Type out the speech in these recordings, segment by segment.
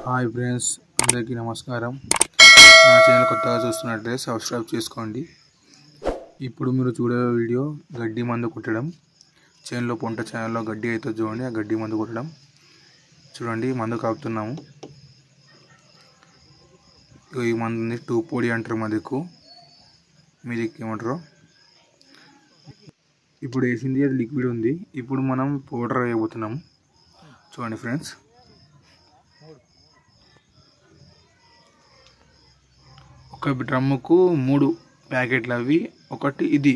Hi friends, అందరికీ నమస్కారం. నా ఛానల్ కొత్తగా చూస్తున్నట్లయితే సబ్స్క్రైబ్ చేసుకోండి. ఇప్పుడు మీరు చూడే వీడియో గడ్డి మందు కొట్టడం. చేనులో పొంట ఛానల్లో గడ్డి అయితే చూడండి, ఆ గడ్డి మందు కొట్టడం చూడండి. మందు కాపుతున్నాము. ఈ మందుని టూ పొడి అంటారు, మదికు మీదికి ఏమంటారు. ఇప్పుడు వేసింది అది లిక్విడ్ ఉంది. ఇప్పుడు మనం పౌడర్ వేయబోతున్నాము. చూడండి ఫ్రెండ్స్, ఒక డ్రమ్ముకు 3 ప్యాకెట్లు అవి, ఒకటి ఇది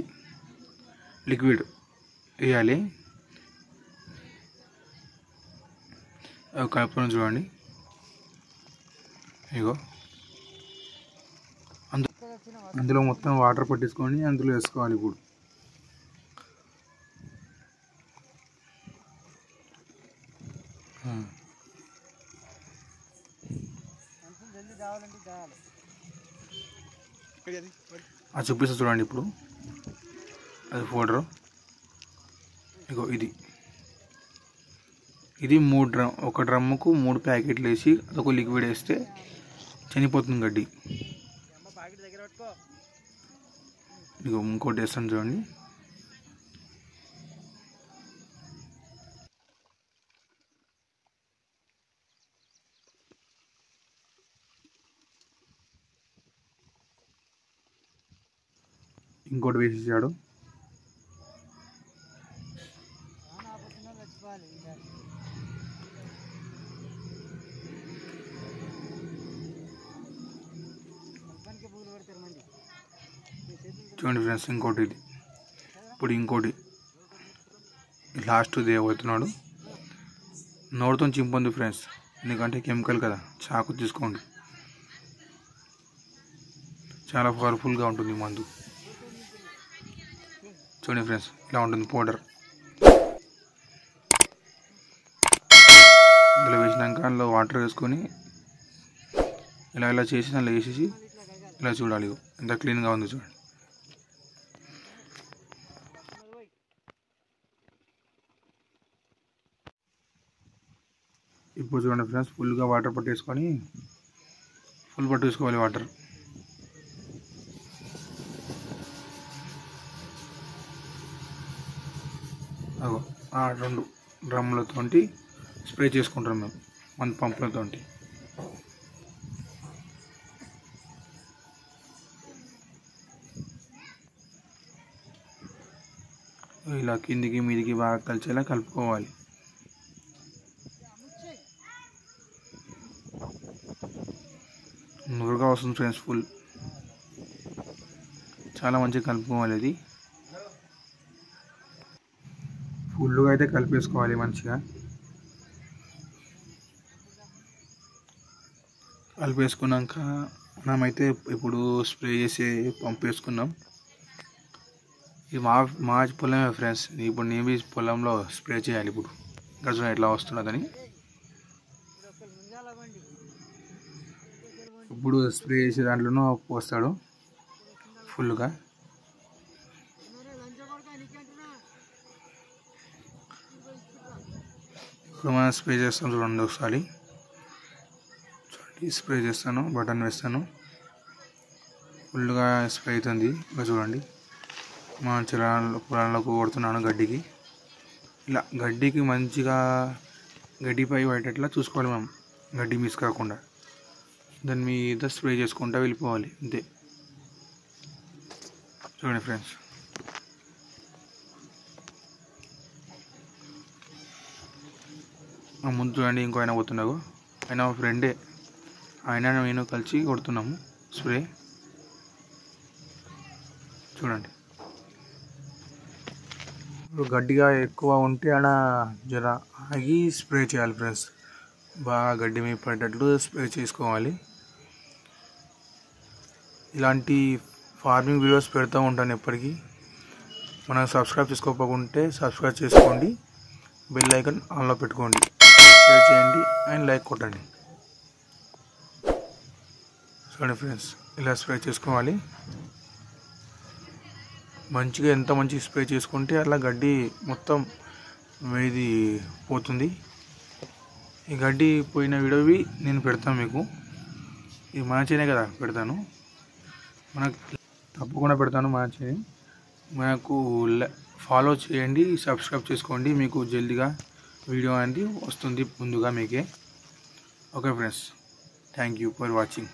లిక్విడ్ వేయాలి. కలుపుకొని చూడండి. ఇగో అందులో మొత్తం వాటర్ పట్టించుకొని అందులో వేసుకోవాలి. ఇప్పుడు అది చూపిస్తా చూడండి. ఇప్పుడు అది పౌడర్. ఇగో ఇది 3 ఒక డ్రమ్ముకు 3 ప్యాకెట్లు వేసి అదొక లిక్విడ్ వేస్తే చనిపోతుంది గడ్డి. ఇగో ఇంకోటి వేస్తాను చూడండి. ఇంకోటి వేసేసాడు. చూడండి ఫ్రెండ్స్, ఇంకోటి ఇది. ఇప్పుడు ఇంకోటి లాస్ట్ దేవతున్నాడు. నోరుతో చింపొంది ఫ్రెండ్స్, ఎందుకంటే కెమికల్ కదా. చాకు తీసుకోండి, చాలా పవర్ఫుల్గా ఉంటుంది మందు. చూడండి ఫ్రెండ్స్, ఇలా ఉంటుంది పౌడర్. అందులో వేసినాక అందులో వాటర్ వేసుకొని ఇలా చేసి అందులో వేసేసి ఇలా చూడాలి. ఎంత క్లీన్గా ఉంది చూడండి. ఇప్పుడు చూడండి ఫ్రెండ్స్, ఫుల్గా వాటర్ పట్టేసుకోవాలి. వాటర్. ఆ 2 డ్రమ్ములతో స్ప్రే చేసుకుంటాం మేము, మందు పంపులతో. ఇలా కిందికి మీదికి బాగా కలిసేలా కలుపుకోవాలి. నురుగా వస్తుంది ఫ్రెండ్స్, చాలా మంచిగా కలుపుకోవాలి. ఇది ఫుల్గా అయితే కలిపేసుకోవాలి మంచిగా. కలిపేసుకున్నాక మనమైతే ఇప్పుడు స్ప్రే చేసి పంపేసుకున్నాం. ఇది మా పొలమే ఫ్రెండ్స్. ఇప్పుడు నేను పొలంలో స్ప్రే చేయాలి. ఇప్పుడు గజం ఎట్లా వస్తున్నదని ఇప్పుడు స్ప్రే చేసే దాంట్లోనూ పోస్తాడు ఫుల్గా. ఇప్పుడు మనం స్ప్రే చేస్తాం చూడండి. ఒకసారి చూడండి, స్ప్రే చేస్తాను, బటన్ వేస్తాను, ఫుల్గా స్ప్రే అవుతుంది. ఇంకా చూడండి, మా పొలాలకు కొడుతున్నాను గడ్డికి. ఇలా గడ్డికి మంచిగా గడ్డిపై పడేటట్లా చూసుకోవాలి మనం, గడ్డి మిస్ కాకుండా. దాని మీద స్ప్రే చేసుకుంటూ వెళ్ళిపోవాలి, అంతే. చూడండి ఫ్రెండ్స్, ముందు చూడండి. ఇంకో ఆయన పోతున్నాడు, ఆయన మా ఫ్రెండే. ఆయన నేను కలిసి కొడుతున్నాము స్ప్రే. చూడండి, ఇప్పుడు గడ్డిగా ఎక్కువ ఉంటే ఆడ జర ఆగి స్ప్రే చేయాలి ఫ్రెండ్స్. బాగా గడ్డి మీద పడేటట్లు స్ప్రే చేసుకోవాలి. ఇలాంటి ఫార్మింగ్ వీడియోస్ పెడతా ఉంటాను ఎప్పటికీ. మనం సబ్స్క్రైబ్ చేసుకోకపోతే సబ్స్క్రైబ్ చేసుకోండి, బెల్ ఐకాన్ ఆన్లో పెట్టుకోండి, షేర్ చేయండి అండ్ లైక్ కొట్టండి. చూడండి ఫ్రెండ్స్, ఇలా స్ప్రే చేసుకోవాలి మంచిగా. ఎంత మంచిగా స్ప్రే చేసుకుంటే అలా గడ్డి మొత్తం ఇది పోతుంది. ఈ గడ్డి పోయిన వీడియోవి నేను పెడతాను మీకు. ఇది మన చేనే కదా, పెడతాను. మనకు తప్పకుండా పెడతాను మన చేనే. మనకు ఫాలో చేయండి, సబ్స్క్రైబ్ చేసుకోండి. మీకు జల్దీగా వీడియో అనేది వస్తుంది ముందుగా మీకే. Okay friends, thank you for watching.